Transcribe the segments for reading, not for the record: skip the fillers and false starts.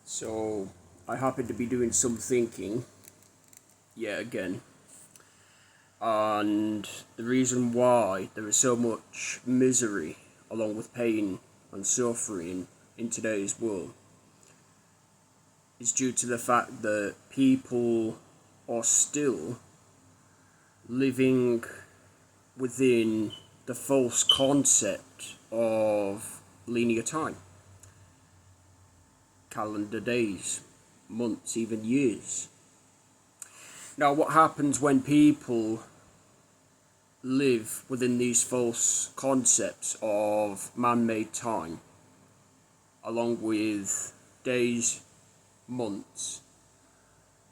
So I happen to be doing some thinking yet again, and the reason why there is so much misery along with pain and suffering in today's world is due to the fact that people are still living within the false concept of linear time, calendar days, months, even years. Now, what happens when people live within these false concepts of man-made time, along with days, months,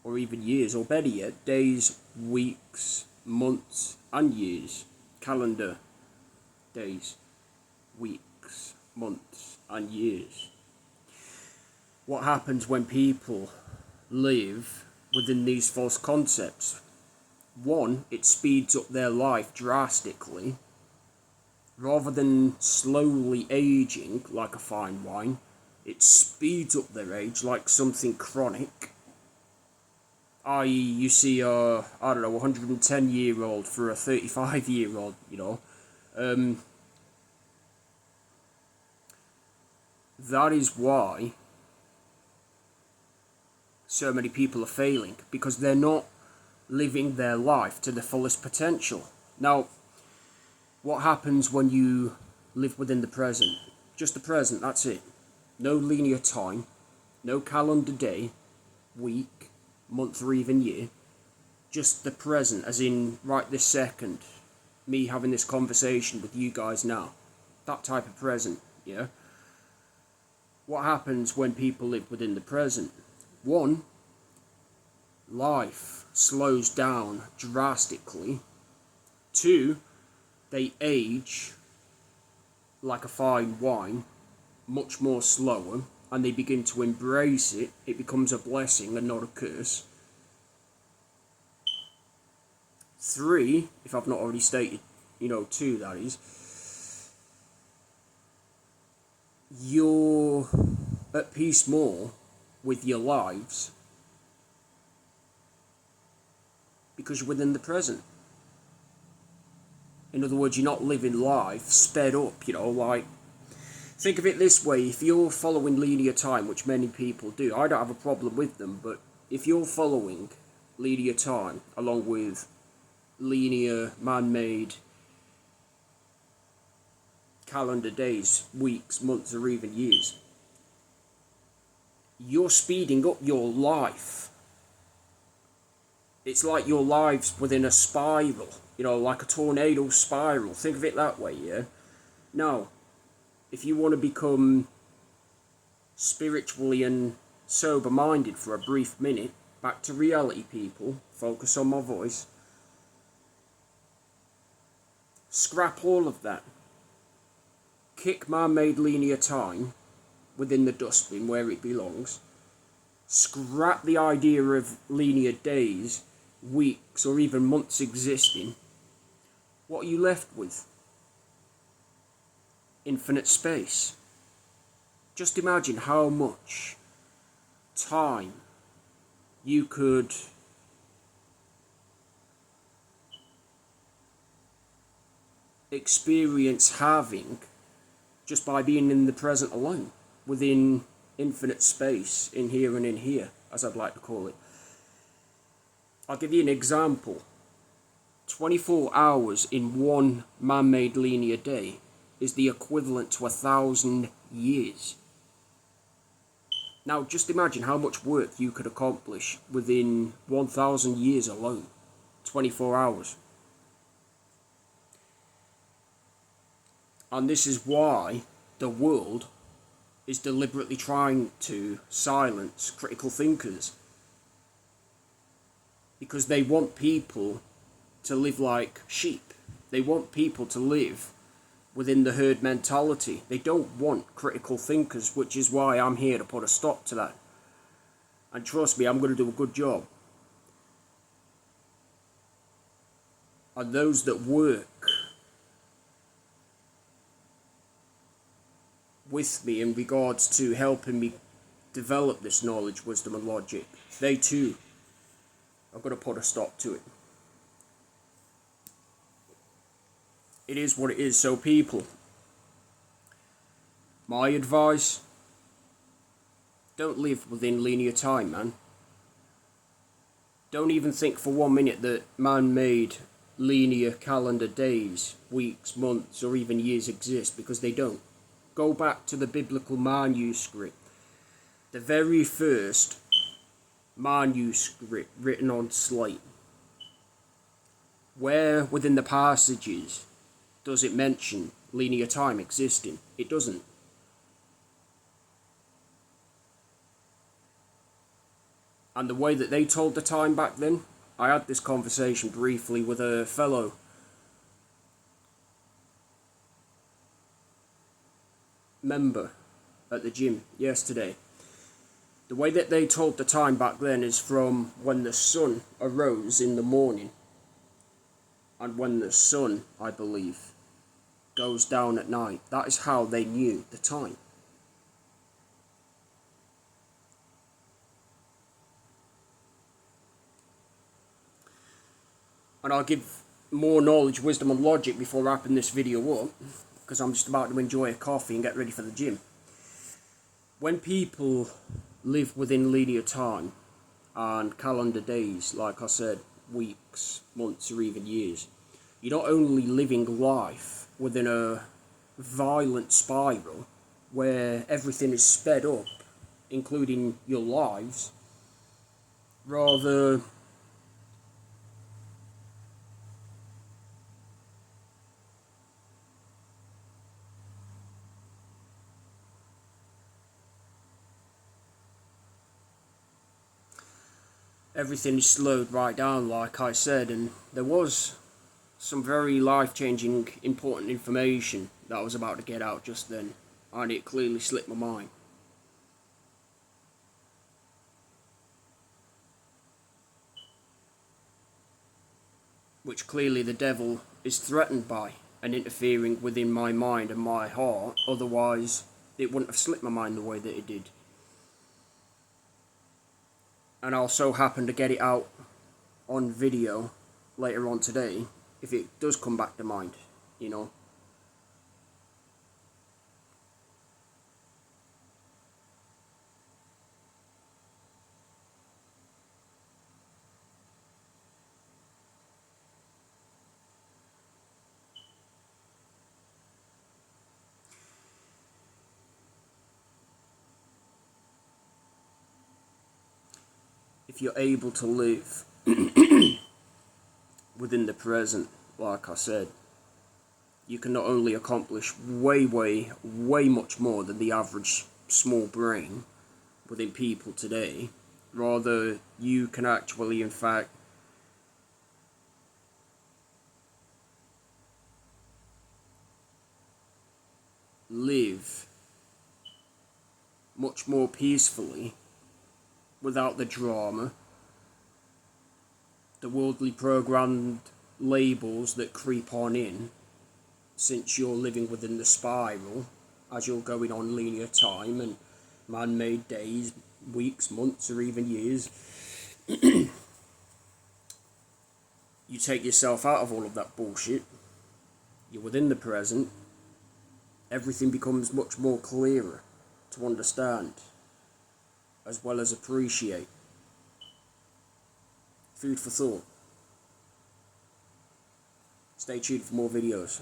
or even years, or better yet, days, weeks, months, and years, calendar days, weeks, months, and years? What happens when people live within these false concepts? One, it speeds up their life drastically. Rather than slowly aging like a fine wine, it speeds up their age like something chronic. I.e., you see a 110-year-old for a 35-year-old, That is why so many people are failing, because they're not living their life to the fullest potential. Now, what happens when you live within the present? Just the present, that's it. No linear time, no calendar day, week, month, or even year. Just the present, as in right this second, me having this conversation with you guys now. That type of present, yeah? What happens when people live within the present? One, life slows down drastically. Two, they age like a fine wine, much more slower, and they begin to embrace it. It becomes a blessing and not a curse. Three, if I've not already stated, two, that is, you're at peace more with your lives because you're within the present. In other words, you're not living life sped up, think of it this way: if you're following linear time, which many people do, I don't have a problem with them, but if you're following linear time along with linear man-made calendar days, weeks, months, or even years, you're speeding up your life. It's like your life's within a spiral, like a tornado spiral. Think of it that way, yeah? Now, if you want to become spiritually and sober-minded for a brief minute, back to reality, people, focus on my voice, scrap all of that. Kick man-made linear time within the dustbin where it belongs. Scrap the idea of linear days, weeks, or even months existing. What are you left with? Infinite space. Just imagine how much time you could experience having just by being in the present alone, within infinite space, in here and in here, as I'd like to call it. I'll give you an example. 24 hours in one man-made linear day is the equivalent to 1,000 years. Now, just imagine how much work you could accomplish within 1,000 years alone. 24 hours. And this is why the world is deliberately trying to silence critical thinkers. Because they want people to live like sheep. They want people to live within the herd mentality. They don't want critical thinkers, which is why I'm here to put a stop to that. And trust me, I'm going to do a good job. And those that work with me in regards to helping me develop this knowledge, wisdom and logic, they too are going to put a stop to it. It is what it is. So people, my advice, don't live within linear time, man. Don't even think for 1 minute that man-made linear calendar days, weeks, months, or even years exist, because they don't. Go back to the biblical manuscript. The very first manuscript written on slate. Where within the passages does it mention linear time existing? It doesn't. And the way that they told the time back then, I had this conversation briefly with a fellow member at the gym yesterday. The way that they told the time back then is from when the sun arose in the morning and when the sun, I believe, goes down at night. That is how they knew the time. And I'll give more knowledge, wisdom and logic before wrapping this video up, because I'm just about to enjoy a coffee and get ready for the gym. When people live within linear time and calendar days, like I said, weeks, months or even years, you're not only living life within a violent spiral where everything is sped up, including your lives, rather everything is slowed right down, like I said, and there was some very life-changing, important information that I was about to get out just then, and it clearly slipped my mind. Which clearly the devil is threatened by and interfering within my mind and my heart, otherwise it wouldn't have slipped my mind the way that it did. And I'll so happen to get it out on video later on today, if it does come back to mind, you know. If you're able to live within the present, like I said, you can not only accomplish way much more than the average small brain within people today, rather you can actually, in fact, live much more peacefully without the drama, the worldly programmed labels that creep on in, since you're living within the spiral as you're going on linear time and man-made days, weeks, months or even years. You take yourself out of all of that bullshit, you're within the present, everything becomes much more clearer to understand as well as appreciate. Food for thought. Stay tuned for more videos.